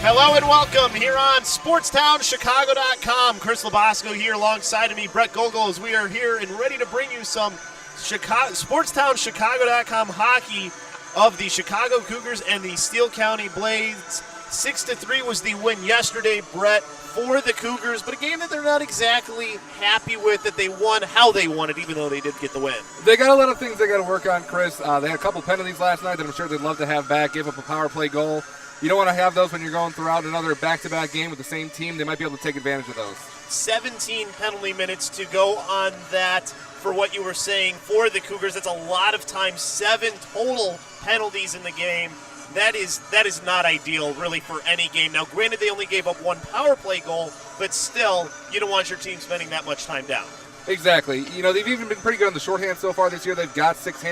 Hello and welcome here on SportsTownChicago.com. Chris Labosco here alongside of me, Brett Gogol, as we are here and ready to bring you some SportsTownChicago.com hockey of the Chicago Cougars and the Steele County Blades. 6-3 was the win yesterday, Brett, for the Cougars, but a game that they're not exactly happy with, that they won how they won it, even though they did get the win. They got a lot of things they got to work on, Chris. They had a couple penalties last night that I'm sure they'd love to have back, gave up a power play goal. You don't want to have those when you're going throughout another back-to-back game with the same team. They might be able to take advantage of those. 17 penalty minutes to go on that for what you were saying for the Cougars. That's a lot of time, 7 total penalties in the game. That is not ideal, really, for any game. Now, granted, they only gave up 1 power play goal, but still, you don't want your team spending that much time down. Exactly. You know, they've even been pretty good on the shorthand so far this year. They've got 6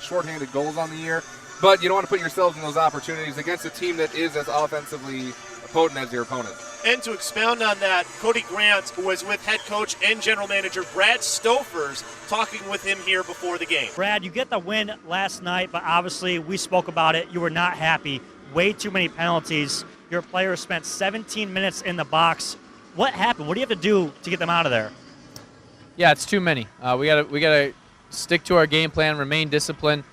shorthanded goals on the year. But you don't want to put yourselves in those opportunities against a team that is as offensively potent as your opponent. And to expound on that, Cody Grant was with head coach and general manager Brad Stofers, talking with him here before the game. Brad, you get the win last night, but obviously we spoke about it. You were not happy. Way too many penalties. Your players spent 17 minutes in the box. What happened? What do you have to do to get them out of there? Yeah, it's too many. We gotta stick to our game plan, remain disciplined.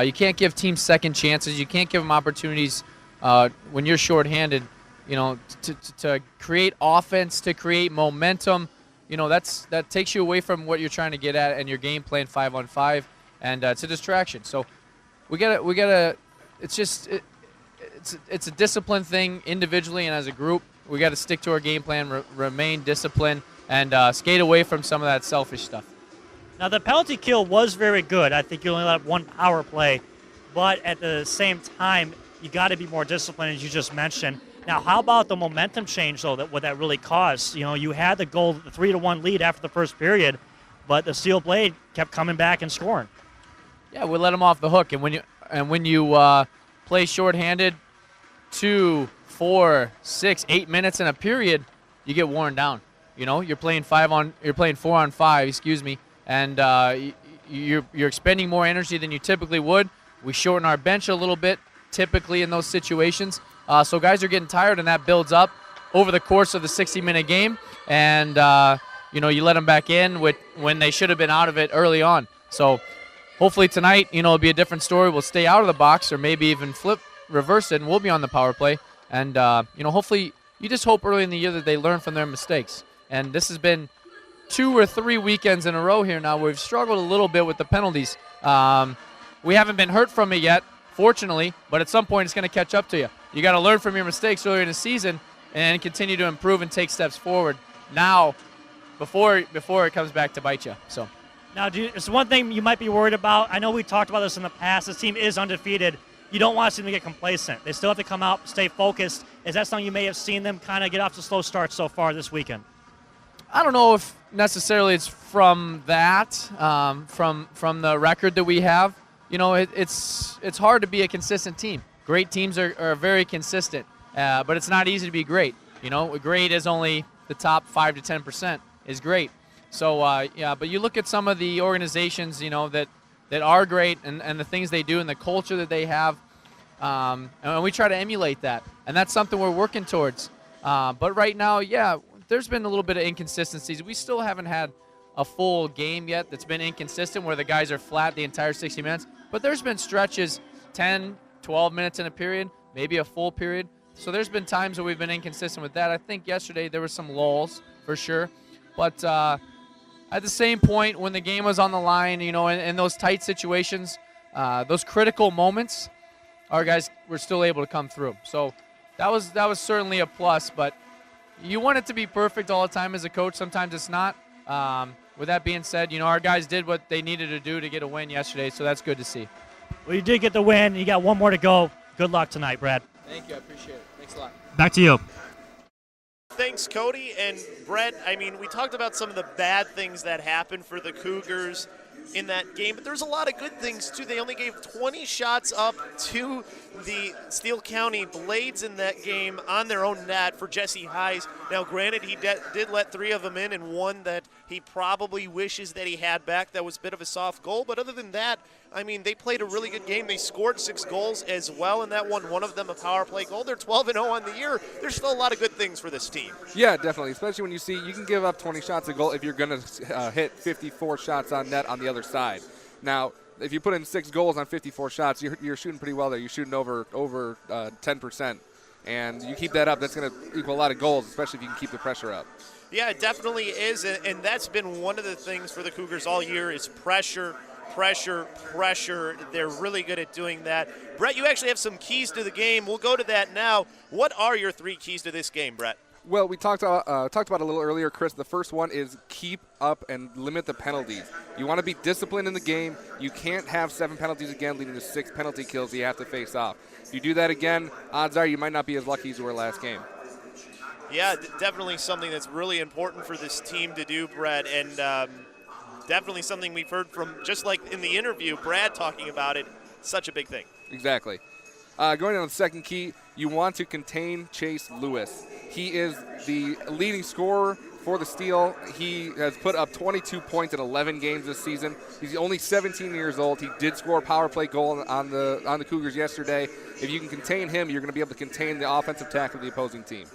You can't give teams second chances. You can't give them opportunities when you're shorthanded. You know, to create offense, to create momentum. You know, that takes you away from what you're trying to get at and your game plan 5-on-5, and it's a distraction. So we gotta. It's a discipline thing individually and as a group. We got to stick to our game plan, remain disciplined, and skate away from some of that selfish stuff. Now, the penalty kill was very good. I think you only let up 1 power play. But at the same time, you got to be more disciplined, as you just mentioned. Now, how about the momentum change, though, what that really caused? You know, you had the goal, the 3-1 lead after the first period, but the Steel Blade kept coming back and scoring. Yeah, we let them off the hook. And when you play shorthanded 2, 4, 6, 8 minutes in a period, you get worn down. You know, you're playing 4-on-5, excuse me. And you're expending more energy than you typically would. We shorten our bench a little bit, typically in those situations. So guys are getting tired, and that builds up over the course of the 60-minute game. And, you know, you let them back in when they should have been out of it early on. So hopefully tonight, you know, it'll be a different story. We'll stay out of the box or maybe even reverse it, and we'll be on the power play. And, you know, hopefully you just hope early in the year that they learn from their mistakes. And this has been 2 or 3 weekends in a row here now where we've struggled a little bit with the penalties. We haven't been hurt from it yet, fortunately, but at some point it's going to catch up to you. You got to learn from your mistakes earlier in the season and continue to improve and take steps forward now before it comes back to bite you. So now, it's one thing you might be worried about. I know we talked about this in the past. This team is undefeated. You don't want them to get complacent. They still have to come out, stay focused. Is that something you may have seen them kind of get off to slow starts so far this weekend? I don't know if necessarily it's from that, from the record that we have. You know, it's hard to be a consistent team. Great teams are very consistent, but it's not easy to be great. You know, great is only the top 5 to 10% is great. So, yeah, but you look at some of the organizations, you know, that are great and the things they do and the culture that they have, and we try to emulate that. And that's something we're working towards. But right now, yeah, there's been a little bit of inconsistencies. We still haven't had a full game yet that's been inconsistent where the guys are flat the entire 60 minutes. But there's been stretches, 10, 12 minutes in a period, maybe a full period. So there's been times where we've been inconsistent with that. I think yesterday there were some lulls for sure. But at the same point, when the game was on the line, you know, in those tight situations, those critical moments, our guys were still able to come through. So that was certainly a plus, but you want it to be perfect all the time as a coach. Sometimes it's not. With that being said, you know, our guys did what they needed to do to get a win yesterday, so that's good to see. Well, you did get the win. You got 1 more to go. Good luck tonight, Brad. Thank you. I appreciate it. Thanks a lot. Back to you. Thanks, Cody. And Brett, I mean, we talked about some of the bad things that happened for the Cougars in that game, but there's a lot of good things too. They only gave 20 shots up to the Steele County Blades in that game on their own net for Jesse Hayes. Now, granted, he did let 3 of them in and one that he probably wishes that he had back. That was a bit of a soft goal, but other than that, I mean, they played a really good game. They scored 6 goals as well, and that one of them a power play goal. They're 12-0 on the year. There's still a lot of good things for this team. Yeah, definitely, especially when you see you can give up 20 shots a goal if you're going to hit 54 shots on net on the other side. Now, if you put in 6 goals on 54 shots, you're shooting pretty well there. You're shooting over 10%. And you keep that up, that's going to equal a lot of goals, especially if you can keep the pressure up. Yeah, it definitely is, and that's been one of the things for the Cougars all year is pressure, pressure, pressure. They're really good at doing that. Brett, you actually have some keys to the game. We'll go to that now. What are your 3 keys to this game, Brett? Well, we talked about it a little earlier, Chris. The first one is keep up and limit the penalties. You want to be disciplined in the game. You can't have 7 penalties again, leading to 6 penalty kills you have to face off. If you do that again, odds are you might not be as lucky as you were last game. Yeah, definitely something that's really important for this team to do, Brett, and definitely something we've heard from, just like in the interview, Brad talking about it, such a big thing. Exactly. Going on the second key, you want to contain Chase Lewis. He is the leading scorer for the Steele. He has put up 22 points in 11 games this season. He's only 17 years old. He did score a power play goal on the Cougars yesterday. If you can contain him, you're going to be able to contain the offensive attack of the opposing team.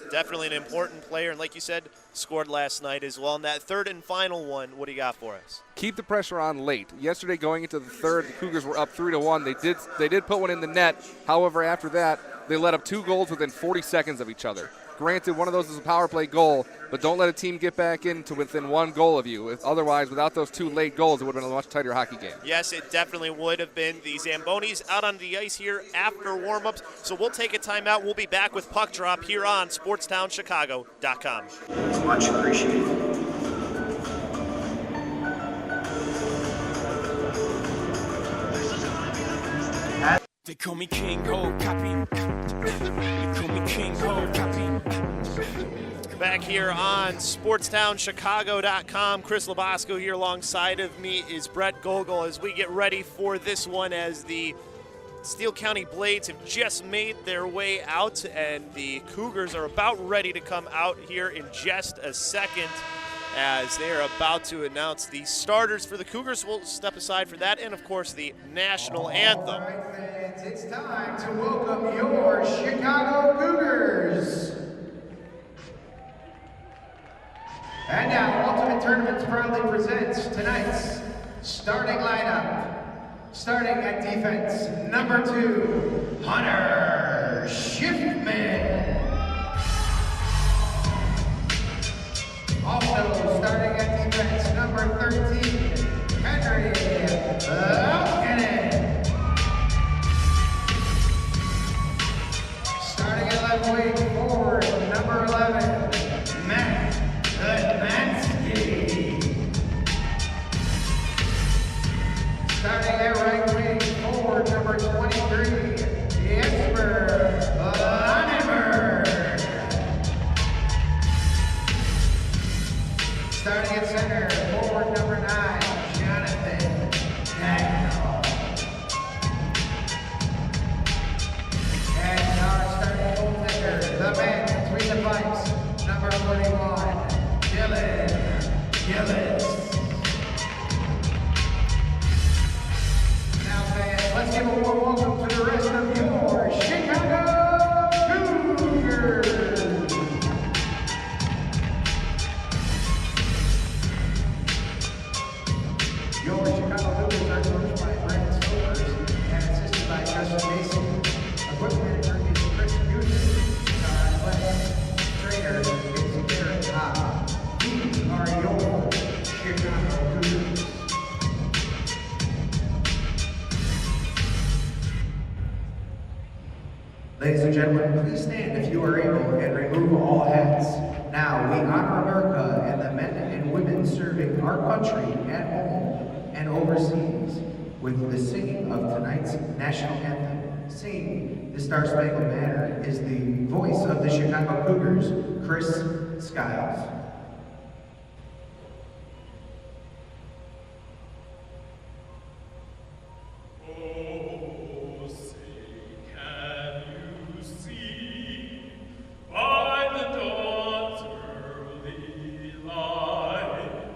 Definitely an important player, and like you said, scored last night as well. And that third and final one, what do you got for us? Keep the pressure on late. Yesterday, going into the third, the Cougars were up 3-1. They did put one in the net. However, after that, they let up 2 goals within 40 seconds of each other. Granted, one of those is a power play goal, but don't let a team get back into within 1 goal of you. Otherwise, without those 2 late goals, it would have been a much tighter hockey game. Yes, it definitely would have been. The Zambonis out on the ice here after warm-ups, so we'll take a timeout. We'll be back with Puck Drop here on SportsTownChicago.com. Much appreciated. They call me King Ho Copy. They call me King Ho Copy. Back here on SportsTownChicago.com. Chris Labasco here alongside of me is Brett Gogol as we get ready for this one as the Steele County Blades have just made their way out and the Cougars are about ready to come out here in just a second as they are about to announce the starters for the Cougars. We'll step aside for that and, of course, the national anthem. It's time to welcome your Chicago Cougars. And now, Ultimate Tournaments proudly presents tonight's starting lineup. Starting at defense, number 2, Hunter Schiffman. Also starting at defense, number 13, Henry Laukkanen. Starting at left wing, forward, number 11, Matt Mansky. Starting at right wing, forward, number 23, Jesper Lanneberg. Starting at center, forward, number 9, Jonathan Dagnall. And our starting goaltender, the man between the pipes, number 41, Dylan Gillis. Now fans, let's give a warm welcome to the rest of your Chicago Cougars. Your Chicago Cougars are coached by Brandon Stokers and assisted by Justin Mason. Equipment manager is Chris Newton. Our athletic trainer is Garrett Hobb. These are your Chicago Cougars. Ladies and gentlemen, please stand if you are able and remove all hats. Now, we honor America and the men and women serving our country at home and overseas with the singing of tonight's national anthem. Singing the Star Spangled Banner is the voice of the Chicago Cougars, Chris Skiles. By the dawn's early light,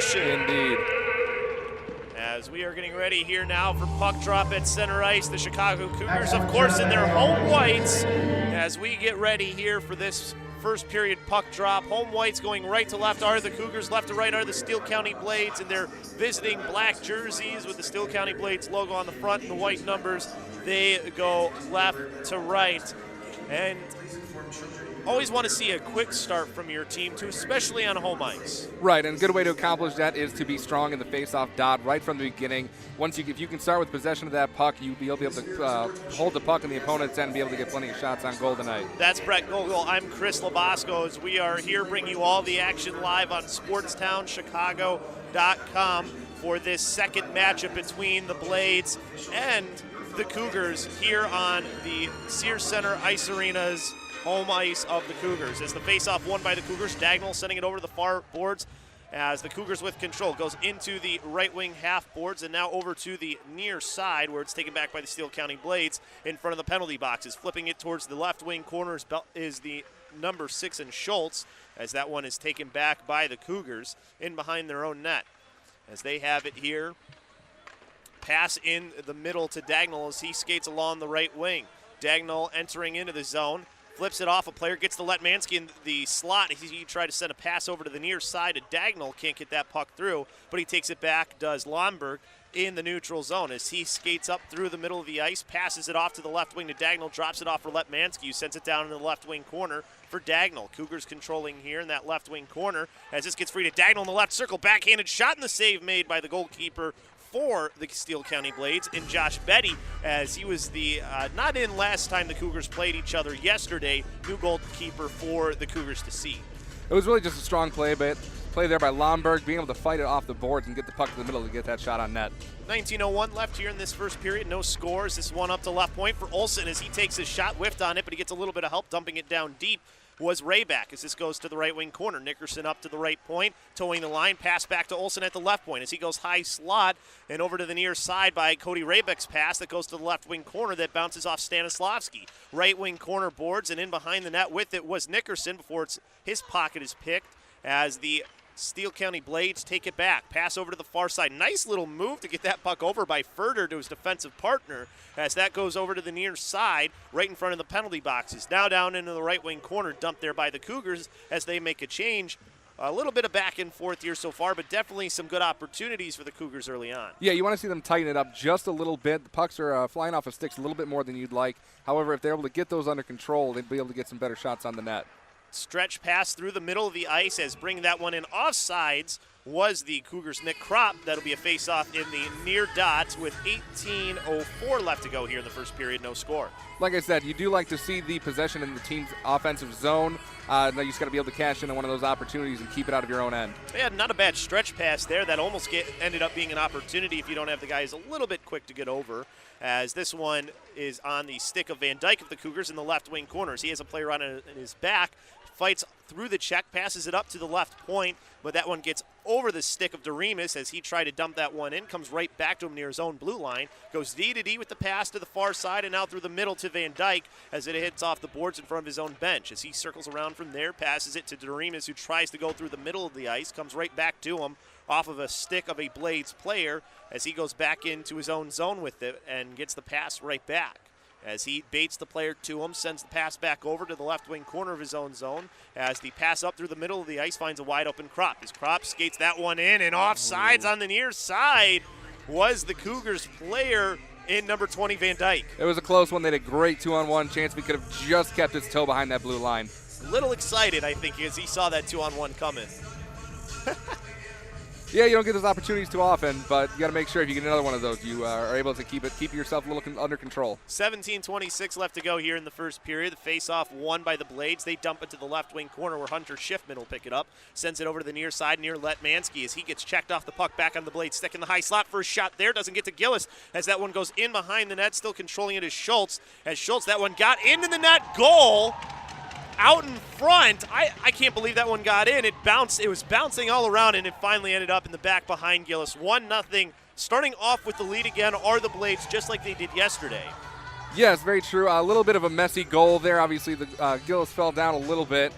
motion. Indeed. As we are getting ready here now for puck drop at center ice, the Chicago Cougars, of course, in their home whites. As we get ready here for this first period puck drop, home whites going right to left are the Cougars, left to right are the Steele County Blades, and they're visiting black jerseys with the Steele County Blades logo on the front and the white numbers. They go left to right. And always want to see a quick start from your team, too, especially on home ice. Right, and a good way to accomplish that is to be strong in the face-off dot right from the beginning. If you can start with possession of that puck, you'll be able to hold the puck in the opponent's end and be able to get plenty of shots on goal tonight. That's Brett Gogol. I'm Chris Labasco, as we are here bringing you all the action live on SportstownChicago.com for this second matchup between the Blades and the Cougars here on the Sears Center Ice Arena's home ice of the Cougars. As the faceoff won by the Cougars, Dagnall sending it over to the far boards as the Cougars with control goes into the right wing half boards and now over to the near side where it's taken back by the Steele County Blades in front of the penalty boxes. Flipping it towards the left wing corners is the number 6 and Schultz, as that one is taken back by the Cougars in behind their own net. As they have it here, pass in the middle to Dagnall as he skates along the right wing. Dagnall entering into the zone. Flips it off a player, gets to Letmansky in the slot. He tried to send a pass over to the near side to Dagnall. Can't get that puck through, but he takes it back, does Lomberg in the neutral zone as he skates up through the middle of the ice, passes it off to the left wing to Dagnall, drops it off for Letmansky, who sends it down in the left wing corner for Dagnall. Cougars controlling here in that left wing corner as this gets free to Dagnall in the left circle. Backhanded shot and the save made by the goalkeeper for the Steele County Blades in Josh Betty, as he was the not in last time the Cougars played each other yesterday. New goalkeeper for the Cougars to see. It was really just a strong play there by Lomberg, being able to fight it off the boards and get the puck to the middle to get that shot on net. 19:01 left here in this first period. No scores. This one up to left point for Olsen as he takes his shot, whiffed on it, but he gets a little bit of help dumping it down deep. Was Rayback as this goes to the right wing corner. Nickerson up to the right point, towing the line, pass back to Olsen at the left point as he goes high slot and over to the near side by Cody Rayback's pass that goes to the left wing corner that bounces off Stanislavski. Right wing corner boards, and in behind the net with it was Nickerson before his pocket is picked as the Steele County Blades take it back. Pass over to the far side. Nice little move to get that puck over by Furter to his defensive partner as that goes over to the near side right in front of the penalty boxes. Now down into the right wing corner, dumped there by the Cougars as they make a change. A little bit of back and forth here so far, but definitely some good opportunities for the Cougars early on. Yeah, you want to see them tighten it up just a little bit. The pucks are flying off of sticks a little bit more than you'd like. However, if they're able to get those under control, they'd be able to get some better shots on the net. Stretch pass through the middle of the ice as bringing that one in offsides was the Cougars' Nick Kropp. That'll be a face-off in the near dot with 18:04 left to go here in the first period. No score. Like I said, you do like to see the possession in the team's offensive zone. Now you just got to be able to cash in on one of those opportunities and keep it out of your own end. Yeah, not a bad stretch pass there. That almost ended up being an opportunity if you don't have the guys a little bit quick to get over. As this one is on the stick of Van Dyke of the Cougars in the left wing corners. He has a player on in his back, fights through the check, passes it up to the left point, but that one gets over the stick of Doremus as he tried to dump that one in, comes right back to him near his own blue line, goes D-to-D with the pass to the far side and now through the middle to Van Dyke as it hits off the boards in front of his own bench. As he circles around from there, passes it to Doremus, who tries to go through the middle of the ice, comes right back to him off of a stick of a Blades player as he goes back into his own zone with it and gets the pass right back. As he baits the player to him, sends the pass back over to the left wing corner of his own zone. As the pass up through the middle of the ice finds a wide open Kropp. As Kropp skates that one in and offsides on the near side was the Cougars player in number 20, Van Dyke. It was a close one. They had a great 2-on-1 chance. We could have just kept his toe behind that blue line. A little excited, I think, as he saw that 2-on-1 coming. Yeah, you don't get those opportunities too often, but you got to make sure if you get another one of those, you are able to keep yourself a little under control. 17:26 left to go here in the first period. The face-off won by the Blades. They dump it to the left wing corner where Hunter Schiffman will pick it up. Sends it over to the near side near Letmansky as he gets checked off the puck back on the Blades. Stick in the high slot for a shot there. Doesn't get to Gillis as that one goes in behind the net. Still controlling it is Schultz. As Schultz, that one got into the net. Goal! Out in front. I can't believe that one got in. It was bouncing all around, and it finally ended up in the back behind Gillis. 1-0. Starting off with the lead again are the Blades, just like they did yesterday. Yes, very true. A little bit of a messy goal there. Obviously, the Gillis fell down a little bit.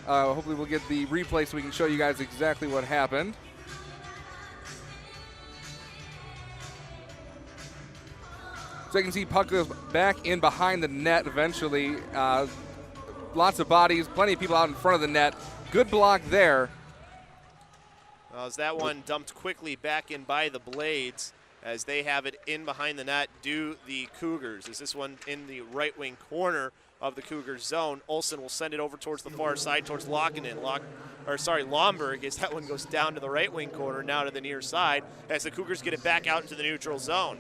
Hopefully we'll get the replay so we can show you guys exactly what happened. So you can see puck goes back in behind the net eventually. Lots of bodies, plenty of people out in front of the net. Good block there. Well, as that one dumped quickly back in by the Blades, as they have it in behind the net, do the Cougars. Is this one in the right wing corner of the Cougars zone? Olsen will send it over towards the far side, towards Lomberg, as that one goes down to the right wing corner, now to the near side, as the Cougars get it back out into the neutral zone.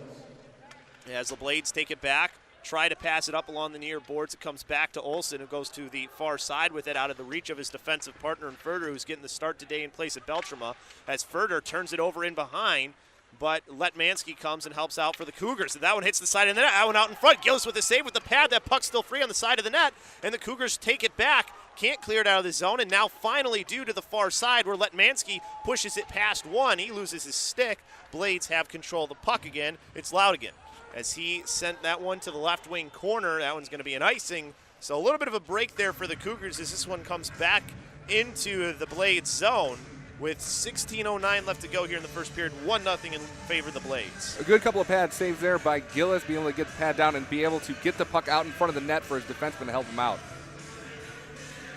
As the Blades take it back, try to pass it up along the near boards, it comes back to Olsen, who goes to the far side with it out of the reach of his defensive partner in Furter, who's getting the start today in place of Beltrama, as Furter turns it over in behind. But Letmansky comes and helps out for the Cougars. And that one hits the side of the net. That one out in front. Gillis with a save with the pad. That puck's still free on the side of the net. And the Cougars take it back. Can't clear it out of the zone. And now finally due to the far side where Letmansky pushes it past one. He loses his stick. Blades have control of the puck again. It's Loutigan. As he sent that one to the left wing corner. That one's going to be an icing. So a little bit of a break there for the Cougars as this one comes back into the Blades zone. With 16:09 left to go here in the first period, 1-0 in favor of the Blades. A good couple of pad saves there by Gillis, being able to get the pad down and be able to get the puck out in front of the net for his defenseman to help him out.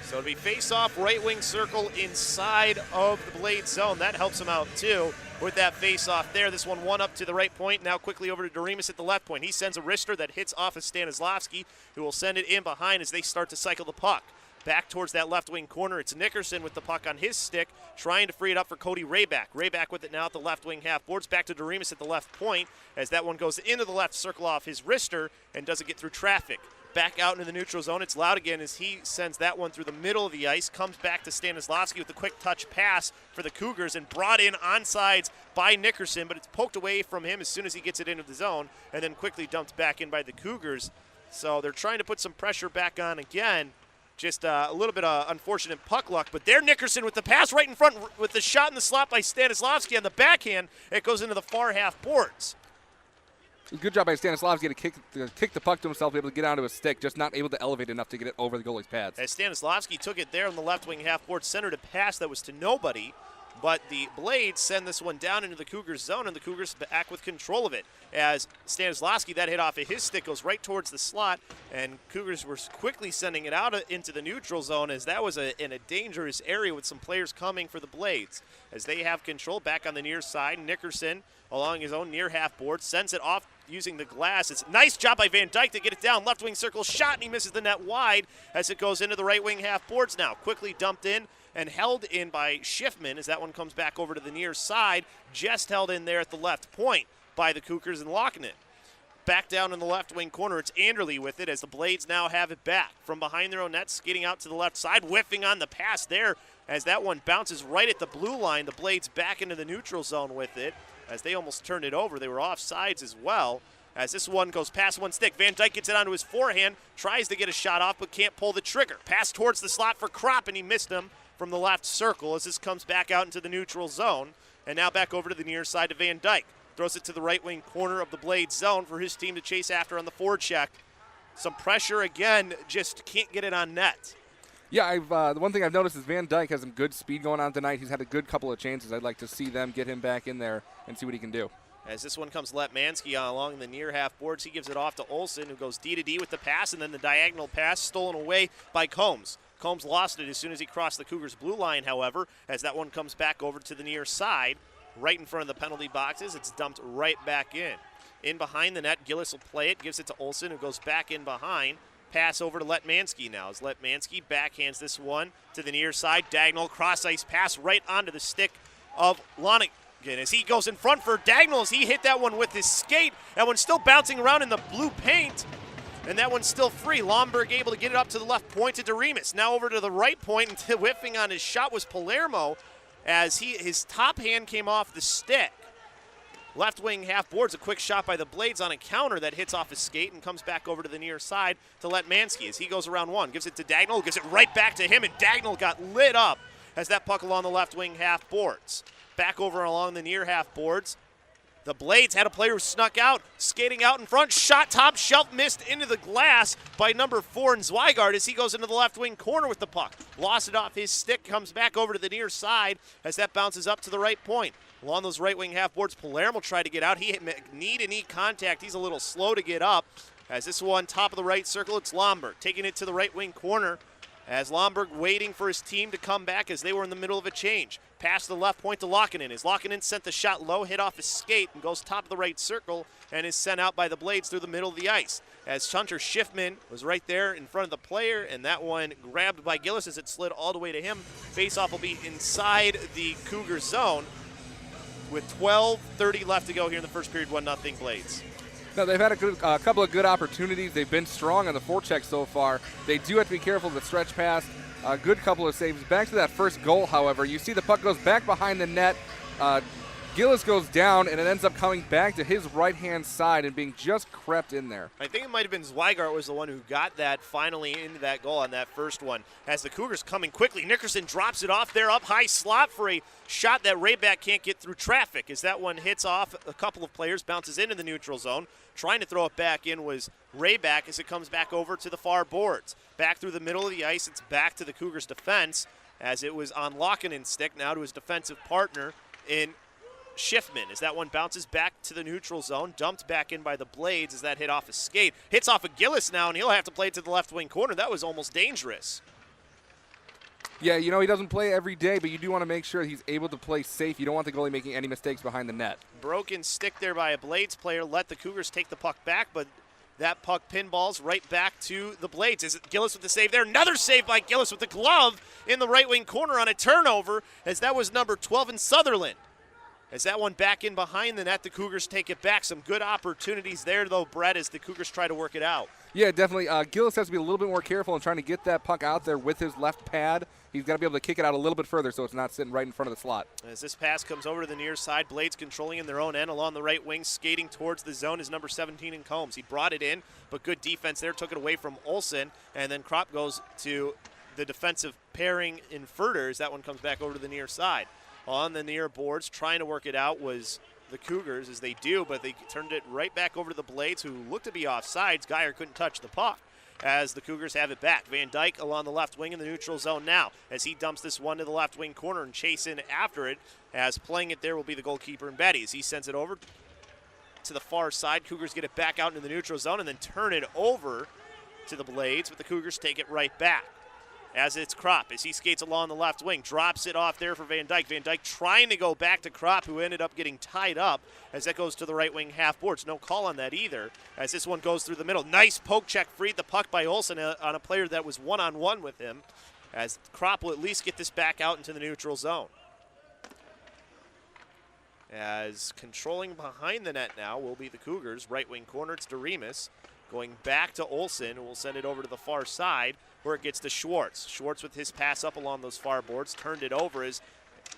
So it'll be face-off, right wing circle inside of the Blades zone. That helps him out too with that face-off there. This one up to the right point, now quickly over to Doremus at the left point. He sends a wrister that hits off of Stanislavski, who will send it in behind as they start to cycle the puck. Back towards that left wing corner, it's Nickerson with the puck on his stick, trying to free it up for Cody Rayback. Rayback with it now at the left wing half boards, back to Doremus at the left point, as that one goes into the left circle off his wrister and doesn't get through traffic. Back out into the neutral zone, it's Loud again as he sends that one through the middle of the ice, comes back to Stanislavski with the quick touch pass for the Cougars and brought in onsides by Nickerson, but it's poked away from him as soon as he gets it into the zone and then quickly dumped back in by the Cougars. So they're trying to put some pressure back on again. Just a little bit of unfortunate puck luck, but there Nickerson with the pass right in front with the shot in the slot by Stanislavski on the backhand. It goes into the far half boards. Good job by Stanislavski to kick the puck to himself, able to get onto his stick, just not able to elevate enough to get it over the goalie's pads. As Stanislavski took it there on the left wing half board, centered a pass that was to nobody, but the Blades send this one down into the Cougars zone, and the Cougars back with control of it. As Stanislavski, that hit off of his stick, goes right towards the slot, and Cougars were quickly sending it out into the neutral zone as that was in a dangerous area with some players coming for the Blades. As they have control back on the near side, Nickerson along his own near half board sends it off using the glass. It's a nice job by Van Dyke to get it down. Left wing circle shot, and he misses the net wide as it goes into the right wing half boards now. Quickly dumped in and held in by Schiffman as that one comes back over to the near side. Just held in there at the left point by the Cougars and locking it. Back down in the left wing corner, it's Anderle with it as the Blades now have it back. From behind their own net, skating out to the left side, whiffing on the pass there as that one bounces right at the blue line. The Blades back into the neutral zone with it as they almost turned it over. They were off sides as well. As this one goes past one stick, Van Dyke gets it onto his forehand, tries to get a shot off but can't pull the trigger. Pass towards the slot for Kropp, and he missed him from the left circle as this comes back out into the neutral zone. And now back over to the near side to Van Dyke. Throws it to the right wing corner of the Blades zone for his team to chase after on the forecheck. Some pressure again, just can't get it on net. Yeah, the one thing I've noticed is Van Dyke has some good speed going on tonight. He's had a good couple of chances. I'd like to see them get him back in there and see what he can do. As this one comes Letmansky along the near half boards, he gives it off to Olsen, who goes D-to-D with the pass, and then the diagonal pass stolen away by Combs. Combs lost it as soon as he crossed the Cougars' blue line, however, as that one comes back over to the near side, right in front of the penalty boxes. It's dumped right back in. In behind the net, Gillis will play it, gives it to Olsen, who goes back in behind. Pass over to Letmansky now as Letmansky backhands this one to the near side. Diagonal cross-ice pass right onto the stick of Lonigan as he goes in front for Dagnall as he hit that one with his skate. That one's still bouncing around in the blue paint. And that one's still free. Lomberg able to get it up to the left point to Doremus. Now over to the right point, and whiffing on his shot was Palermo as his top hand came off the stick. Left wing half boards, a quick shot by the Blades on a counter that hits off his skate and comes back over to the near side to Letmansky as he goes around one. Gives it to Dagnall, gives it right back to him, and Dagnall got lit up as that puck along the left wing half boards. Back over along the near half boards. The Blades had a player who snuck out, skating out in front, shot top shelf, missed into the glass by number 4 in Zweigart as he goes into the left wing corner with the puck. Lost it off his stick, comes back over to the near side as that bounces up to the right point. Along those right wing half boards, Palermo tried to get out. He hit knee-to-knee contact. He's a little slow to get up. As this one, top of the right circle, it's Lomberg taking it to the right wing corner. As Lomberg waiting for his team to come back as they were in the middle of a change. Pass to the left point to Lockinen. As Lockinen sent the shot low, hit off his skate, and goes top of the right circle and is sent out by the Blades through the middle of the ice. As Hunter Schiffman was right there in front of the player, and that one grabbed by Gillis as it slid all the way to him. Faceoff will be inside the Cougar zone with 12:30 left to go here in the first period, 1-0 Blades. No, they've had a couple of good opportunities. They've been strong on the forecheck so far. They do have to be careful of the stretch pass. A good couple of saves. Back to that first goal, however, you see the puck goes back behind the net. Gillis goes down, and it ends up coming back to his right-hand side and being just crept in there. I think it might have been Zweigart was the one who got that finally into that goal on that first one. As the Cougars coming quickly, Nickerson drops it off there up high slot for a shot that Rayback can't get through traffic. As that one hits off a couple of players, bounces into the neutral zone. Trying to throw it back in was Rayback as it comes back over to the far boards. Back through the middle of the ice, it's back to the Cougars defense as it was on Lockinen's stick, now to his defensive partner in Schiffman as that one bounces back to the neutral zone, dumped back in by the Blades as that hit off his skate. Hits off of Gillis now, and he'll have to play it to the left wing corner. That was almost dangerous. Yeah, you know, he doesn't play every day, but you do want to make sure he's able to play safe. You don't want the goalie making any mistakes behind the net. Broken stick there by a Blades player. Let the Cougars take the puck back, but that puck pinballs right back to the Blades. Is it Gillis with the save there? Another save by Gillis with the glove in the right wing corner on a turnover, as that was number 12 in Sutherland. As that one back in behind the net, the Cougars take it back. Some good opportunities there, though, Brett, as the Cougars try to work it out. Yeah, definitely. Gillis has to be a little bit more careful in trying to get that puck out there with his left pad. He's got to be able to kick it out a little bit further so it's not sitting right in front of the slot. As this pass comes over to the near side, Blades controlling in their own end along the right wing, skating towards the zone is number 17 in Combs. He brought it in, but good defense there, took it away from Olsen, and then Kropp goes to the defensive pairing in Furters. That one comes back over to the near side. On the near boards, trying to work it out was the Cougars, as they do, but they turned it right back over to the Blades, who looked to be offsides. Geyer couldn't touch the puck as the Cougars have it back. Van Dyke along the left wing in the neutral zone now as he dumps this one to the left wing corner and chase in after it, as playing it there will be the goalkeeper and Betty as he sends it over to the far side. Cougars get it back out into the neutral zone and then turn it over to the Blades, but the Cougars take it right back. As it's Kropp, as he skates along the left wing, drops it off there for Van Dyke. Van Dyke trying to go back to Kropp, who ended up getting tied up as that goes to the right wing half boards. No call on that either, as this one goes through the middle. Nice poke check, freed the puck by Olsen on a player that was one-on-one with him, as Kropp will at least get this back out into the neutral zone. As controlling behind the net now will be the Cougars. Right wing corner, it's Doremus. Going back to Olsen, who will send it over to the far side where it gets to Schwartz. Schwartz with his pass up along those far boards, turned it over as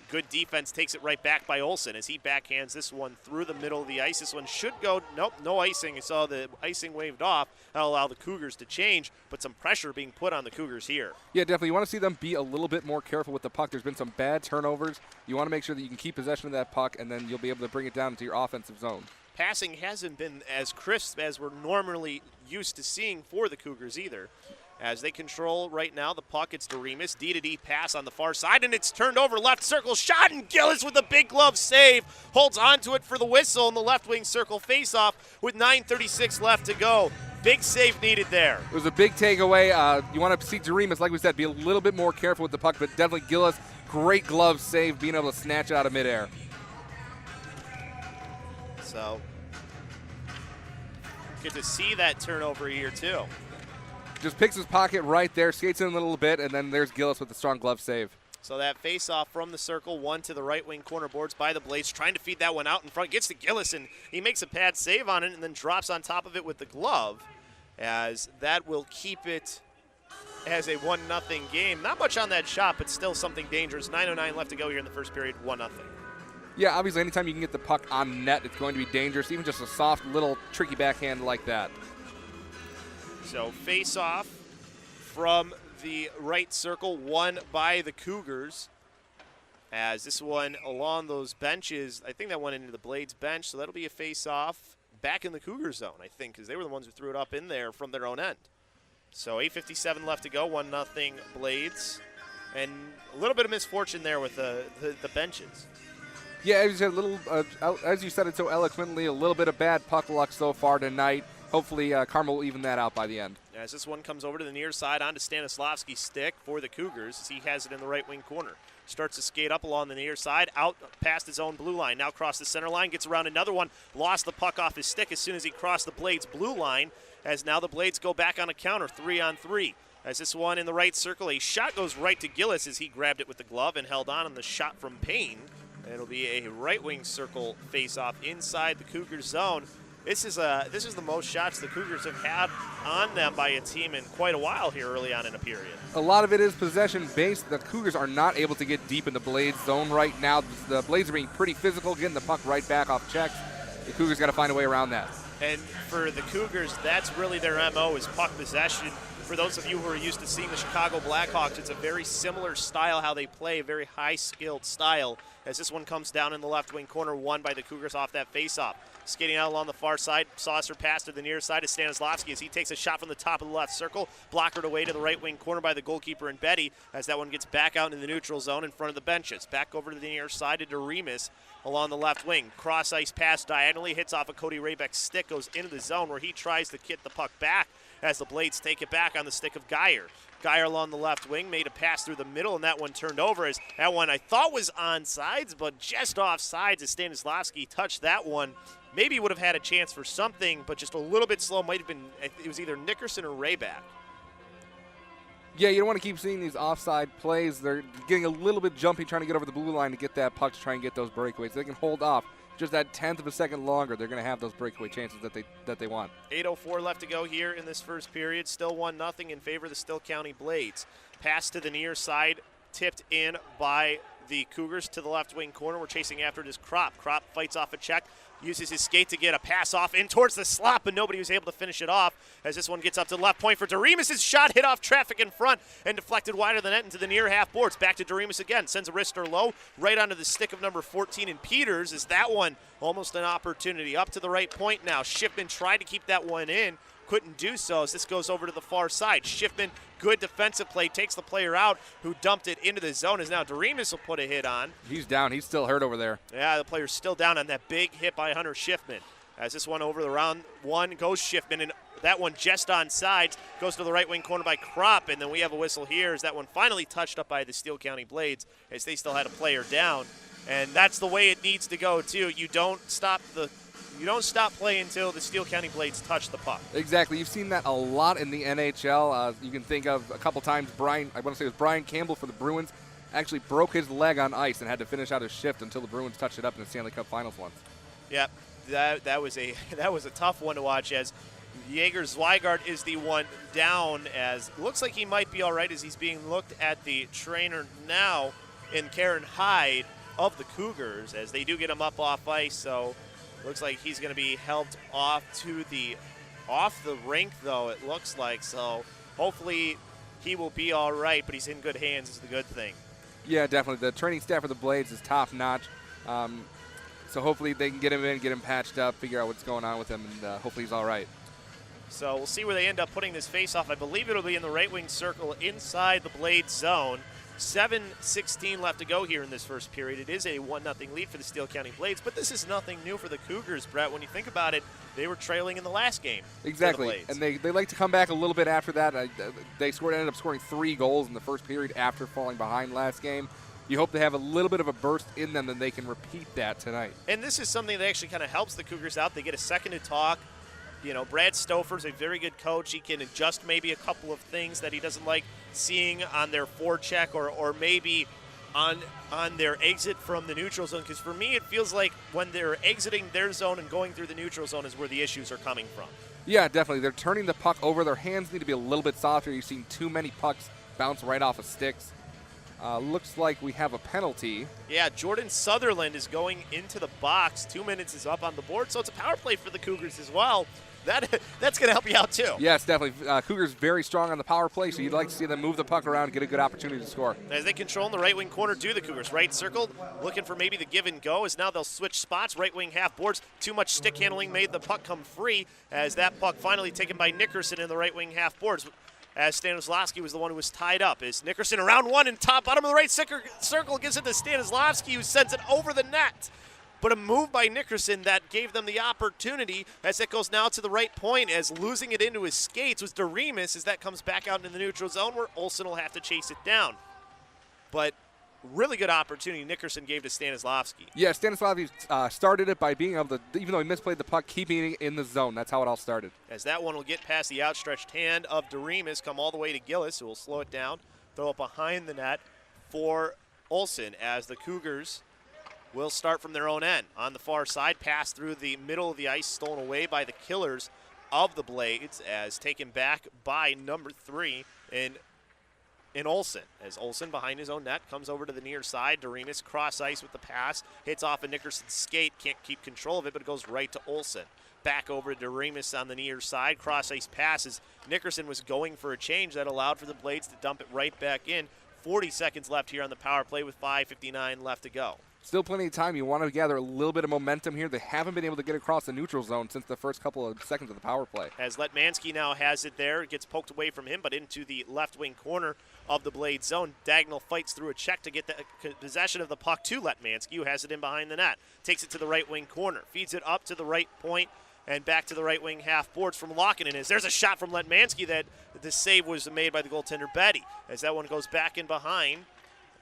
good defense takes it right back by Olsen as he backhands this one through the middle of the ice. This one should go, nope, no icing. You saw the icing waved off. That'll allow the Cougars to change, but some pressure being put on the Cougars here. Yeah, definitely. You want to see them be a little bit more careful with the puck. There's been some bad turnovers. You want to make sure that you can keep possession of that puck, and then you'll be able to bring it down into your offensive zone. Passing hasn't been as crisp as we're normally used to seeing for the Cougars either. As they control right now the puck, it's Doremus, D-to-D pass on the far side, and it's turned over, left circle shot, and Gillis with a big glove save holds onto it for the whistle in the left wing circle faceoff with 9:36 left to go. Big save needed there. It was a big takeaway. You want to see Doremus, like we said, be a little bit more careful with the puck, but definitely Gillis, great glove save, being able to snatch it out of midair. So, get to see that turnover here too. Just picks his pocket right there, skates in a little bit, and then there's Gillis with the strong glove save. So that face-off from the circle, one to the right wing corner boards by the Blades, trying to feed that one out in front, gets to Gillis, and he makes a pad save on it and then drops on top of it with the glove, as that will keep it as a 1-0 game. Not much on that shot, but still something dangerous. 9:09 left to go here in the first period, 1-0. Yeah, obviously anytime you can get the puck on net, it's going to be dangerous, even just a soft little tricky backhand like that. So face-off from the right circle, won by the Cougars. As this one along those benches, I think that went into the Blades bench, so that'll be a face-off back in the Cougar zone, I think, because they were the ones who threw it up in there from their own end. So 8:57 left to go, 1-0 Blades. And a little bit of misfortune there with the benches. Yeah, as you said it so eloquently, a little bit of bad puck luck so far tonight. Hopefully, Carmel will even that out by the end. As this one comes over to the near side onto Stanislavski's stick for the Cougars as he has it in the right wing corner. Starts to skate up along the near side, out past his own blue line. Now across the center line, gets around another one. Lost the puck off his stick as soon as he crossed the Blades blue line, as now the Blades go back on a counter, 3-on-3. As this one in the right circle, a shot goes right to Gillis as he grabbed it with the glove and held on the shot from Payne. It'll be a right wing circle face-off inside the Cougars zone. This is the most shots the Cougars have had on them by a team in quite a while here early on in a period. A lot of it is possession-based. The Cougars are not able to get deep in the Blades zone right now. The Blades are being pretty physical, getting the puck right back off checks. The Cougars got to find a way around that. And for the Cougars, that's really their MO is puck possession. For those of you who are used to seeing the Chicago Blackhawks, it's a very similar style how they play, a very high-skilled style. As this one comes down in the left wing corner, won by the Cougars off that faceoff. Skating out along the far side, Saucer pass to the near side of Stanislavski as he takes a shot from the top of the left circle, blockered away to the right wing corner by the goalkeeper and Betty, as that one gets back out in the neutral zone in front of the benches. Back over to the near side to Doremus along the left wing. Cross ice pass diagonally, hits off of Cody Raybeck's stick, goes into the zone where he tries to get the puck back as the Blades take it back on the stick of Geyer. Geyer along the left wing made a pass through the middle, and that one turned over as that one I thought was on sides, but just off sides as Stanislavski touched that one. Maybe would have had a chance for something, but just a little bit slow. Might have been, it was either Nickerson or Rayback. Yeah, you don't want to keep seeing these offside plays. They're getting a little bit jumpy trying to get over the blue line to get that puck to try and get those breakaways. They can hold off just that tenth of a second longer. They're going to have those breakaway chances that they want. 8:04 left to go here in this first period. Still 1-0 in favor of the Steele County Blades. Pass to the near side, tipped in by the Cougars to the left wing corner. We're chasing after it is Kropp. Kropp fights off a check, uses his skate to get a pass off in towards the slot, but nobody was able to finish it off as this one gets up to the left point for Doremus. Shot hit off traffic in front and deflected wide of the net into the near half boards. Back to Doremus again. Sends a wrister low right onto the stick of number 14 in Peters. Is that one almost an opportunity? Up to the right point now. Schiffman tried to keep that one in. Couldn't do so as this goes over to the far side. Schiffman, good defensive play, takes the player out who dumped it into the zone as now Doremus will put a hit on. He's down. He's still hurt over there. Yeah, the player's still down on that big hit by Hunter Schiffman. As this one over the round one goes Schiffman, and that one just on sides goes to the right wing corner by Kropp, and then we have a whistle here as that one finally touched up by the Steele County Blades as they still had a player down. And that's the way it needs to go too. You don't stop play until the Steele County Blades touch the puck. Exactly. You've seen that a lot in the NHL. You can think of a couple times Brian Campbell for the Bruins actually broke his leg on ice and had to finish out his shift until the Bruins touched it up in the Stanley Cup Finals once. Yeah, that was a tough one to watch as Jaeger Zweigart is the one down as looks like he might be all right as he's being looked at the trainer now in Karen Hyde of the Cougars as they do get him up off ice, so looks like he's going to be helped off the rink, though, it looks like. So hopefully he will be all right, but he's in good hands is the good thing. Yeah, definitely. The training staff of the Blades is top-notch. So hopefully they can get him in, get him patched up, figure out what's going on with him, and hopefully he's all right. So we'll see where they end up putting this face-off. I believe it'll be in the right wing circle inside the Blades zone. 7:16 left to go here in this first period. It is a 1-0 lead for the Steele County Blades, but this is nothing new for the Cougars, Brett. When you think about it, they were trailing in the last game. Exactly, and they like to come back a little bit after that. They ended up scoring 3 goals in the first period after falling behind last game. You hope they have a little bit of a burst in them, and they can repeat that tonight. And this is something that actually kind of helps the Cougars out. They get a second to talk. You know, Brad Stouffer's a very good coach. He can adjust maybe a couple of things that he doesn't like seeing on their forecheck or maybe on their exit from the neutral zone. Because for me, it feels like when they're exiting their zone and going through the neutral zone is where the issues are coming from. Yeah, definitely. They're turning the puck over. Their hands need to be a little bit softer. You've seen too many pucks bounce right off of sticks. Looks like we have a penalty. Yeah, Jordan Sutherland is going into the box. 2 minutes is up on the board, so it's a power play for the Cougars as well. That's going to help you out, too. Yes, definitely. Cougars very strong on the power play, so you'd like to see them move the puck around and get a good opportunity to score. As they control in the right wing corner, do the Cougars. Right circled, looking for maybe the give and go, as now they'll switch spots. Right wing half boards. Too much stick handling made the puck come free, as that puck finally taken by Nickerson in the right wing half boards. as Stanislavski was the one who was tied up. As Nickerson around one and top bottom of the right circle gives it to Stanislavski, who sends it over the net. But a move by Nickerson that gave them the opportunity as it goes now to the right point, as losing it into his skates was Doremus, as that comes back out into the neutral zone where Olsen will have to chase it down. But really good opportunity Nickerson gave to Stanislavski. Yeah, Stanislavski started it by being able to, even though he misplayed the puck, keeping it in the zone. That's how it all started. As that one will get past the outstretched hand of Doremus, come all the way to Gillis, who will slow it down, throw it behind the net for Olsen, as the Cougars will start from their own end. On the far side, pass through the middle of the ice, stolen away by the killers of the Blades, as taken back by number 3 in Olsen. As Olsen behind his own net comes over to the near side. Doremus cross ice with the pass, hits off a Nickerson's skate, can't keep control of it, but it goes right to Olsen. Back over to Doremus on the near side. Cross ice passes. Nickerson was going for a change that allowed for the Blades to dump it right back in. 40 seconds left here on the power play with 5:59 left to go. Still plenty of time. You want to gather a little bit of momentum here. They haven't been able to get across the neutral zone since the first couple of seconds of the power play. As Letmansky now has it there. It gets poked away from him, but into the left wing corner of the Blade zone. Dagnall fights through a check to get the possession of the puck to Letmansky, who has it in behind the net. Takes it to the right wing corner. Feeds it up to the right point and back to the right wing half boards from Lockinen. There's a shot from Letmansky that the save was made by the goaltender Betty. As that one goes back in behind.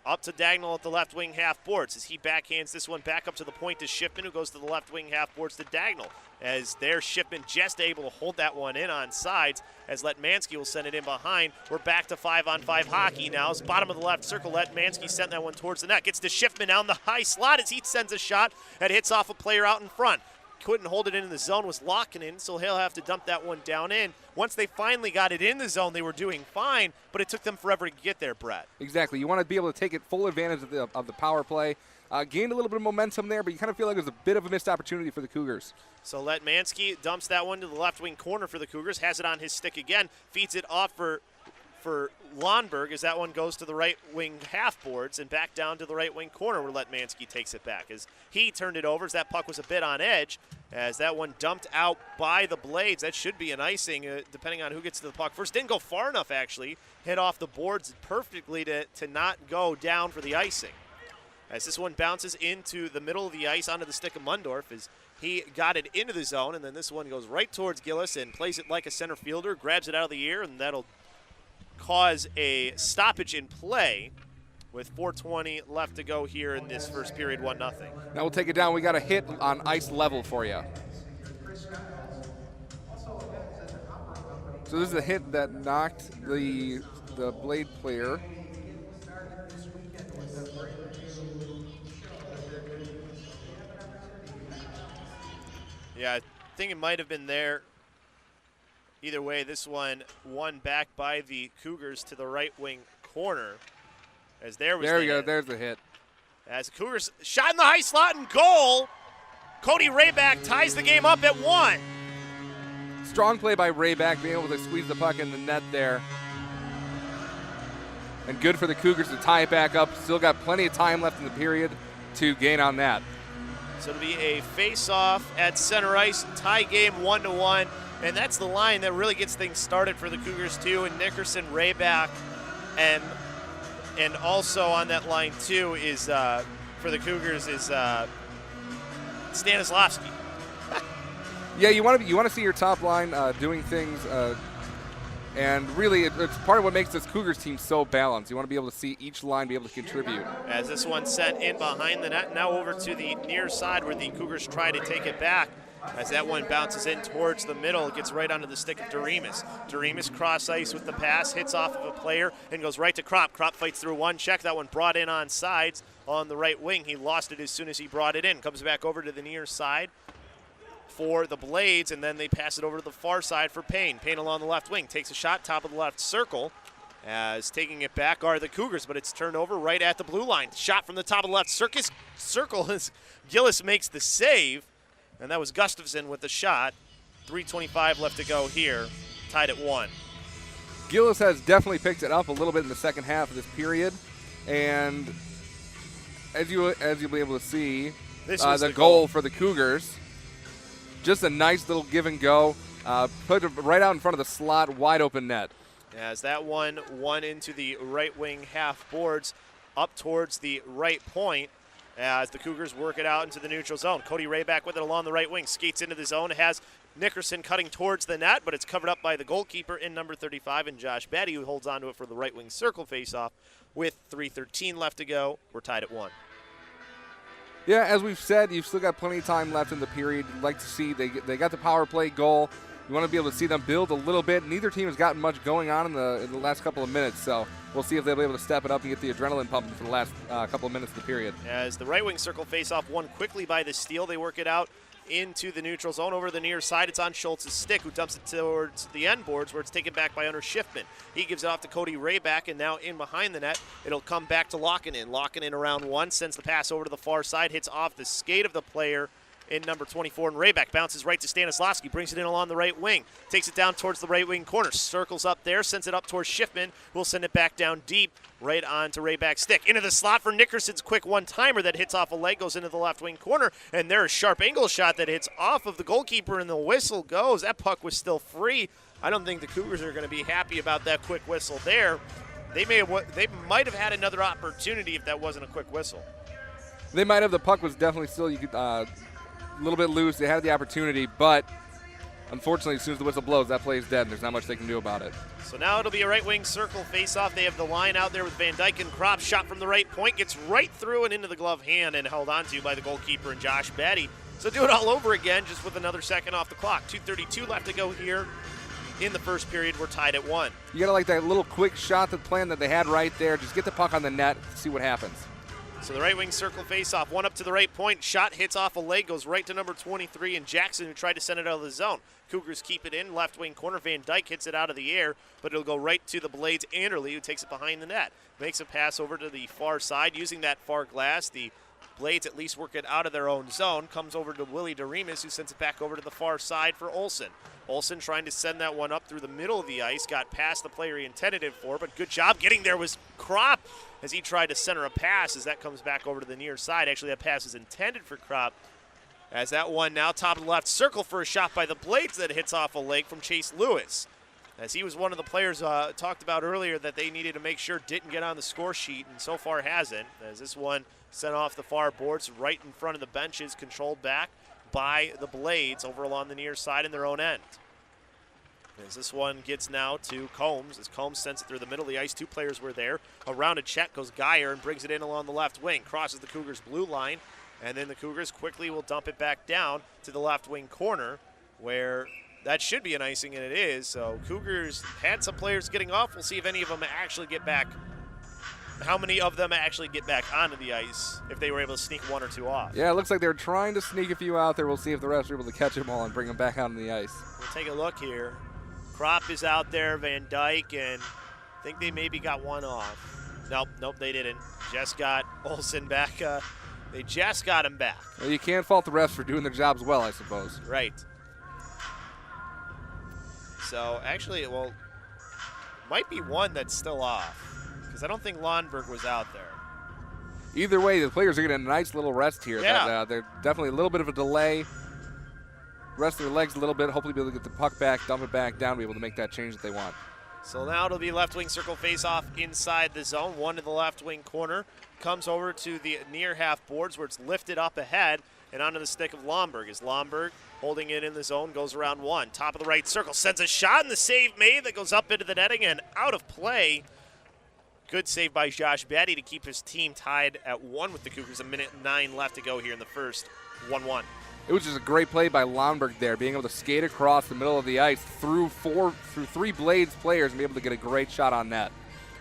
Up to Dagnall at the left wing half boards as he backhands this one back up to the point to Shipman, who goes to the left wing half boards to Dagnall. As their Shipman just able to hold that one in on sides, as Letmansky will send it in behind. We're back to 5-on-5 hockey now. It's bottom of the left circle. Letmansky sent that one towards the net. Gets to Shipman down the high slot as he sends a shot that hits off a player out in front. Couldn't hold it in the zone, was locking in, so he'll have to dump that one down in. Once they finally got it in the zone, they were doing fine, but it took them forever to get there, Brett. Exactly. You want to be able to take it full advantage of the power play. Gained a little bit of momentum there, but you kind of feel like there's a bit of a missed opportunity for the Cougars. So Letmansky dumps that one to the left wing corner for the Cougars, has it on his stick again, feeds it off for Lonberg as that one goes to the right wing half boards and back down to the right wing corner where Letmansky takes it back. As he turned it over, as that puck was a bit on edge, as that one dumped out by the Blades. That should be an icing depending on who gets to the puck first. Didn't go far enough, actually. Hit off the boards perfectly to not go down for the icing. As this one bounces into the middle of the ice onto the stick of Mundorf as he got it into the zone, and then this one goes right towards Gillis and plays it like a center fielder, grabs it out of the air, and that'll cause a stoppage in play with 4:20 left to go here in this first period, 1-0. Now we'll take it down. We got a hit on ice level for you. So this is a hit that knocked the Blade player. Yeah, I think it might have been there. Either way, this one won back by the Cougars to the right wing corner. As there we go. There's the hit. As the Cougars shot in the high slot and goal. Cody Rayback ties the game up at 1. Strong play by Rayback, being able to squeeze the puck in the net there. And good for the Cougars to tie it back up. Still got plenty of time left in the period to gain on that. So it'll be a face-off at center ice, tie game 1-1. And that's the line that really gets things started for the Cougars, too. And Nickerson, Rayback, and also on that line, too, is for the Cougars is Stanislavski. Yeah, you want to see your top line doing things, and really it's part of what makes this Cougars team so balanced. You want to be able to see each line be able to contribute. As this one sent in behind the net, now over to the near side where the Cougars try to take it back. As that one bounces in towards the middle, it gets right onto the stick of Doremus. Doremus cross ice with the pass, hits off of a player, and goes right to Kropp. Kropp fights through one check. That one brought in on sides on the right wing. He lost it as soon as he brought it in. Comes back over to the near side for the Blades, and then they pass it over to the far side for Payne. Payne along the left wing takes a shot, top of the left circle. As taking it back are the Cougars, but it's turned over right at the blue line. Shot from the top of the left circle as Gillis makes the save. And that was Gustafsson with the shot. 3:25 left to go here, tied at 1. Gillis has definitely picked it up a little bit in the second half of this period. And as you'll be able to see, the goal for the Cougars, just a nice little give and go. Put it right out in front of the slot, wide open net. As that one into the right wing half boards up towards the right point as the Cougars work it out into the neutral zone. Cody Rayback with it along the right wing, skates into the zone, has Nickerson cutting towards the net, but it's covered up by the goalkeeper in number 35 and Josh Betty, who holds on to it for the right wing circle faceoff with 3:13 left to go. We're tied at 1. Yeah, as we've said, you've still got plenty of time left in the period. You'd like to see they got the power play goal. You want to be able to see them build a little bit. Neither team has gotten much going on in the last couple of minutes, so we'll see if they'll be able to step it up and get the adrenaline pumping for the last couple of minutes of the period. As the right wing circle face-off won quickly by the Steele, they work it out into the neutral zone over the near side. It's on Schultz's stick, who dumps it towards the end boards where it's taken back by Hunter Schiffman. He gives it off to Cody Rayback, and now in behind the net, it'll come back to Lockinen. Lockinen around one, sends the pass over to the far side, hits off the skate of the player in number 24, and Rayback bounces right to Stanislavski, brings it in along the right wing, takes it down towards the right wing corner, circles up there, sends it up towards Schiffman, who will send it back down deep, right onto Rayback's stick. Into the slot for Nickerson's quick one-timer that hits off a leg, goes into the left wing corner, and there's a sharp angle shot that hits off of the goalkeeper, and the whistle goes. That puck was still free. I don't think the Cougars are going to be happy about that quick whistle there. They might have had another opportunity if that wasn't a quick whistle. They might have. The puck was definitely still a little bit loose. They had the opportunity, but unfortunately, as soon as the whistle blows, that play is dead, and there's not much they can do about it. So now it'll be a right wing circle face-off. They have the line out there with Van Dyke and Kropp. Shot from the right point, gets right through and into the glove hand and held onto by the goalkeeper and Josh Betty. So do it all over again, just with another second off the clock. 2:32 left to go here in the first period. We're tied at 1. You gotta like that little quick shot, the plan that they had right there. Just get the puck on the net, see what happens. So the right wing circle face-off, one up to the right point, shot hits off a leg, goes right to number 23 and Jackson, who tried to send it out of the zone. Cougars keep it in, left wing corner, Van Dyke hits it out of the air, but it'll go right to the Blades Anderle, who takes it behind the net. Makes a pass over to the far side, using that far glass. The Blades at least work it out of their own zone, comes over to Willie DeRemus, who sends it back over to the far side for Olsen. Olsen trying to send that one up through the middle of the ice, got past the player he intended it for, but good job getting there was Kropp as he tried to center a pass as that comes back over to the near side. Actually, that pass is intended for Kropp. As that one now top of the left circle for a shot by the Blades that hits off a leg from Chase Lewis. As he was one of the players talked about earlier that they needed to make sure didn't get on the score sheet, and so far hasn't. As this one sent off the far boards right in front of the benches, controlled back by the Blades over along the near side in their own end. As this one gets now to Combs, as Combs sends it through the middle of the ice. Two players were there. Around a check goes Geyer and brings it in along the left wing. Crosses the Cougars' blue line, and then the Cougars quickly will dump it back down to the left wing corner, where that should be an icing, and it is. So Cougars had some players getting off. We'll see if any of them actually get back. How many of them actually get back onto the ice if they were able to sneak one or two off? Yeah, it looks like they're trying to sneak a few out there. We'll see if the refs are able to catch them all and bring them back onto the ice. We'll take a look here. Kropp is out there, Van Dyke, and I think they maybe got one off. Nope, they didn't. Just got Olsen back. They just got him back. Well, you can't fault the refs for doing their jobs well, I suppose. Right. So, actually, well, might be one that's still off, because I don't think Lundberg was out there. Either way, the players are getting a nice little rest here. Yeah. They're definitely a little bit of a delay. Rest their legs a little bit, hopefully be able to get the puck back, dump it back down, be able to make that change that they want. So now it'll be left wing circle face-off inside the zone. One to the left wing corner. Comes over to the near half boards where it's lifted up ahead and onto the stick of Lomberg. As Lomberg holding it in the zone goes around one. Top of the right circle, sends a shot and the save made that goes up into the netting and out of play. Good save by Josh Betty to keep his team tied at 1 with the Cougars. 1:09 left to go here in the first. 1-1. It was just a great play by Lomberg there, being able to skate across the middle of the ice through three Blades players and be able to get a great shot on net.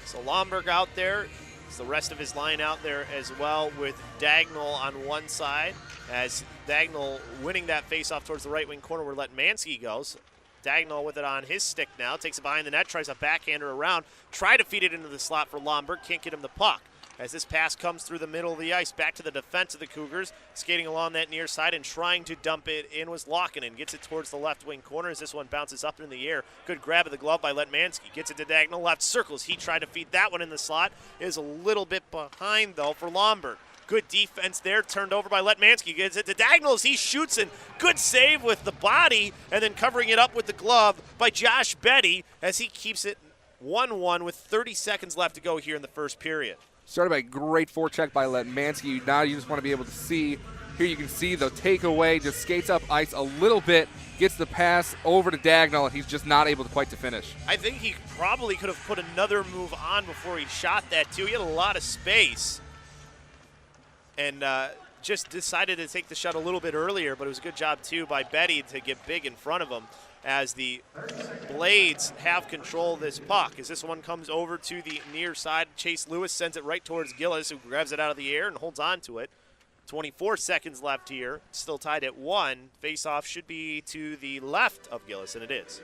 So Lomberg out there. It's the rest of his line out there as well, with Dagnall on one side, as Dagnall winning that faceoff towards the right wing corner where Letmansky goes. Dagnall with it on his stick now, takes it behind the net, tries a backhander around, try to feed it into the slot for Lomberg, can't get him the puck. As this pass comes through the middle of the ice, back to the defense of the Cougars, skating along that near side and trying to dump it in was Lockinen. Gets it towards the left wing corner as this one bounces up in the air. Good grab of the glove by Letmansky. Gets it to Dagnall, left circles. He tried to feed that one in the slot. Is a little bit behind, though, for Lomberg. Good defense there, turned over by Letmansky. Gets it to Dagnall as he shoots, and good save with the body, and then covering it up with the glove by Josh Betty as he keeps it 1-1 with 30 seconds left to go here in the first period. Started by a great forecheck by Letmansky. Now you just want to be able to see. Here you can see the takeaway, just skates up ice a little bit, gets the pass over to Dagnall, and he's just not able to quite to finish. I think he probably could have put another move on before he shot that, too. He had a lot of space and just decided to take the shot a little bit earlier, but it was a good job, too, by Betty to get big in front of him as the Blades have control of this puck. As this one comes over to the near side, Chase Lewis sends it right towards Gillis, who grabs it out of the air and holds on to it. 24 seconds left here, still tied at 1. Face-off should be to the left of Gillis, and it is.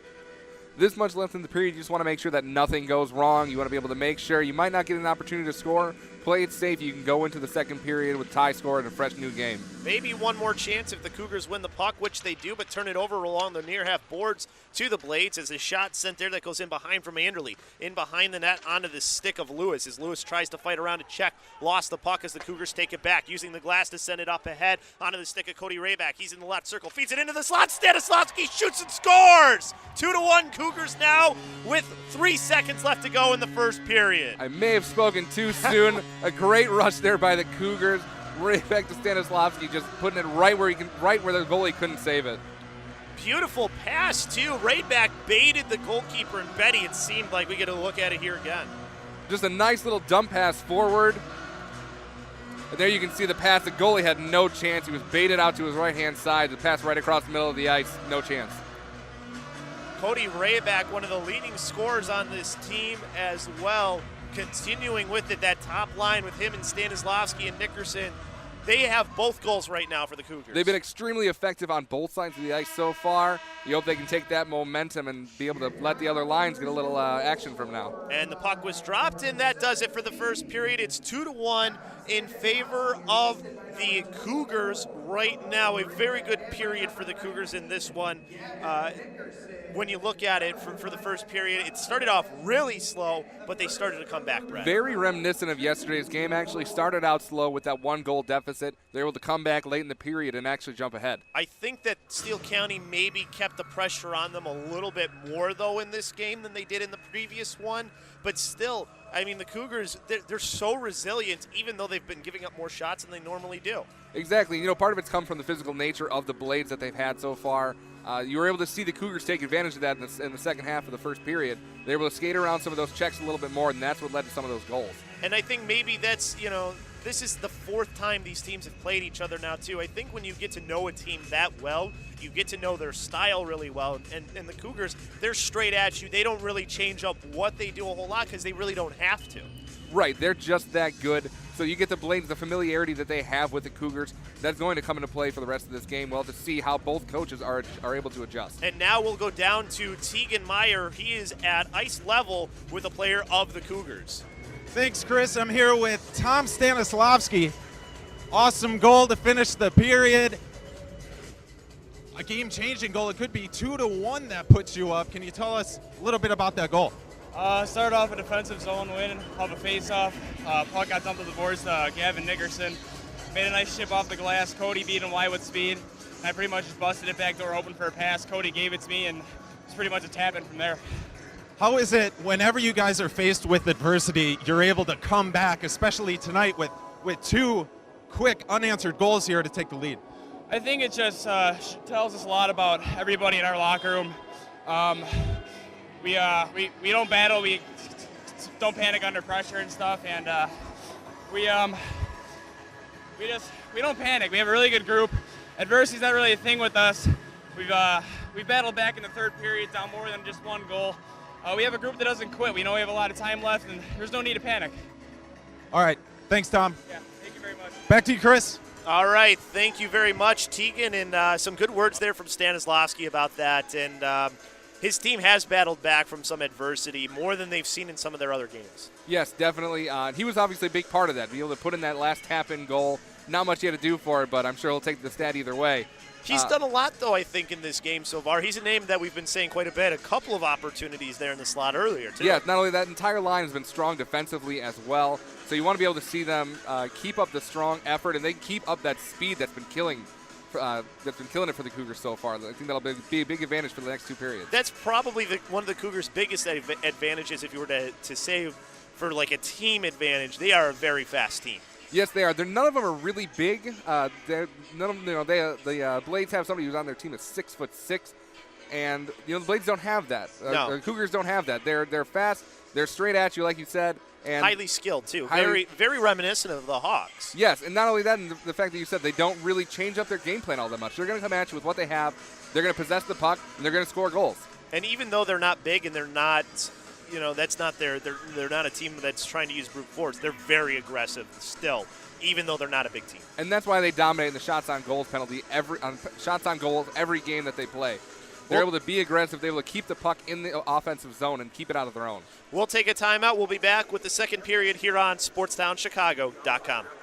This much left in the period, you just want to make sure that nothing goes wrong. You want to be able to make sure you might not get an opportunity to score. Play it safe. You can go into the second period with tie score and a fresh new game. Maybe one more chance if the Cougars win the puck, which they do, but turn it over along the near half boards to the Blades as a shot sent there that goes in behind from Anderle. In behind the net onto the stick of Lewis as Lewis tries to fight around a check. Lost the puck as the Cougars take it back, using the glass to send it up ahead onto the stick of Cody Rayback. He's in the left circle, feeds it into the slot. Stanislavski shoots and scores! 2-1 Cougars now with 3 seconds left to go in the first period. I may have spoken too soon. A great rush there by the Cougars. Right back to Stanislavski, just putting it right where the goalie couldn't save it. Beautiful pass too. Rayback baited the goalkeeper and Betty. It seemed like we get a look at it here again. Just a nice little dump pass forward. And there you can see the pass. The goalie had no chance. He was baited out to his right-hand side. The pass right across the middle of the ice. No chance. Cody Rayback, one of the leading scorers on this team as well. Continuing with it, that top line with him and Stanislavski and Nickerson. They have both goals right now for the Cougars. They've been extremely effective on both sides of the ice so far. You hope they can take that momentum and be able to let the other lines get a little action from now. And the puck was dropped, and that does it for the first period. It's 2-1 in favor of the Cougars right now. A very good period for the Cougars in this one. When you look at it for the first period, it started off really slow, but they started to come back, Brett. Very reminiscent of yesterday's game. Actually started out slow with that 1-goal deficit. They were able to come back late in the period and actually jump ahead. I think that Steele County maybe kept the pressure on them a little bit more, though, in this game than they did in the previous one. But still, I mean, the Cougars, they're so resilient, even though they've been giving up more shots than they normally do. Exactly. You know, part of it's come from the physical nature of the Blades that they've had so far. You were able to see the Cougars take advantage of that in the second half of the first period. They were able to skate around some of those checks a little bit more, and that's what led to some of those goals. And I think maybe that's, this is the fourth time these teams have played each other now, too. I think when you get to know a team that well, you get to know their style really well. And the Cougars, they're straight at you. They don't really change up what they do a whole lot because they really don't have to. Right, they're just that good. So you get the Blades, the familiarity that they have with the Cougars, that's going to come into play for the rest of this game. Well, to see how both coaches are able to adjust. And now we'll go down to Tegan Meyer. He is at ice level with a player of the Cougars. Thanks, Chris. I'm here with Tom Stanislavski. Awesome goal to finish the period. A game-changing goal. It could be 2-1 that puts you up. Can you tell us a little bit about that goal? Started off a defensive zone win off a face-off. Puck got dumped to the boards. Gavin Nickerson made a nice chip off the glass. Cody beat him wide with speed. And I pretty much just busted it back door open for a pass. Cody gave it to me, and it's pretty much a tap-in from there. How is it whenever you guys are faced with adversity, you're able to come back, especially tonight with two quick unanswered goals here to take the lead? I think it just tells us a lot about everybody in our locker room. We don't battle. We don't panic under pressure and stuff, and we don't panic. We have a really good group. Adversity's not really a thing with us. We've battled back in the third period, down more than just one goal. We have a group that doesn't quit. We know we have a lot of time left, and there's no need to panic. All right. Thanks, Tom. Yeah, thank you very much. Back to you, Chris. All right. Thank you very much, Tegan, and some good words there from Stanislavski about that. And his team has battled back from some adversity, more than they've seen in some of their other games. Yes, definitely. He was obviously a big part of that, be able to put in that last tap-in goal. Not much he had to do for it, but I'm sure he'll take the stat either way. He's done a lot, though, I think, in this game so far. He's a name that we've been saying quite a bit. A couple of opportunities there in the slot earlier, too. Yeah, not only that, entire line has been strong defensively as well. So you want to be able to see them keep up the strong effort, and they keep up that speed that's been killing that's been killing it for the Cougars so far. I think that'll be a big advantage for the next 2 periods. That's probably one of the Cougars' biggest advantages. If you were to say for like a team advantage, they are a very fast team. Yes, they are. None of them are really big. None of them, the Blades have somebody who's on their team that's 6'6", and the Blades don't have that. No. The Cougars don't have that. They're fast. They're straight at you, like you said, and highly skilled too. Very reminiscent of the Hawks. Yes, and not only that, and the fact that you said they don't really change up their game plan all that much. They're going to come at you with what they have. They're going to possess the puck, and they're going to score goals. And even though they're not big and they're not, that's not they're not a team that's trying to use brute force. They're very aggressive still, even though they're not a big team. And that's why they dominate in the shots on goals penalty shots on goals every game that they play. They're able to be aggressive. They're able to keep the puck in the offensive zone and keep it out of their own. We'll take a timeout. We'll be back with the second period here on SportsTownChicago.com.